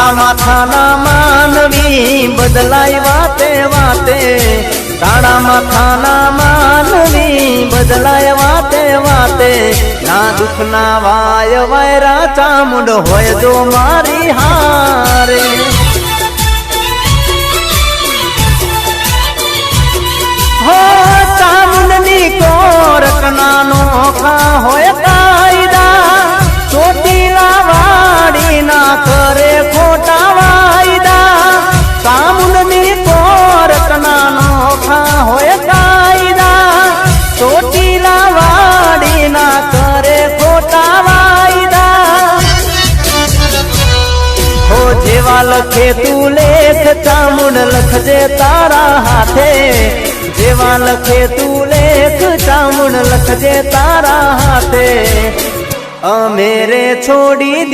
કાળા માથાના માનવી બદલાય વાતે વાતે, કાળા માથાના માનવી બદલાય વાતે વાતે, ના દુઃખ ના વાય વાયરા ચામુંડ હોય જો મારી હારે. હો ચામુંડની કોરક ના નોખા હોય કાયદા, ચોટીલા વાડી ના કરે ખોટા વાયદા. ચામુંડની કોરક ના નોખા હોય કાયદા, ચોટીલા વાડી ના કરે ખોટા વાયદા. હો જેવા લખે તું લેખ ચામુંડ લખજે તારા હાથે, જેવા લખે તું લેખ ચામુંડ લખજે તારા હાથે. અમે રે છોડી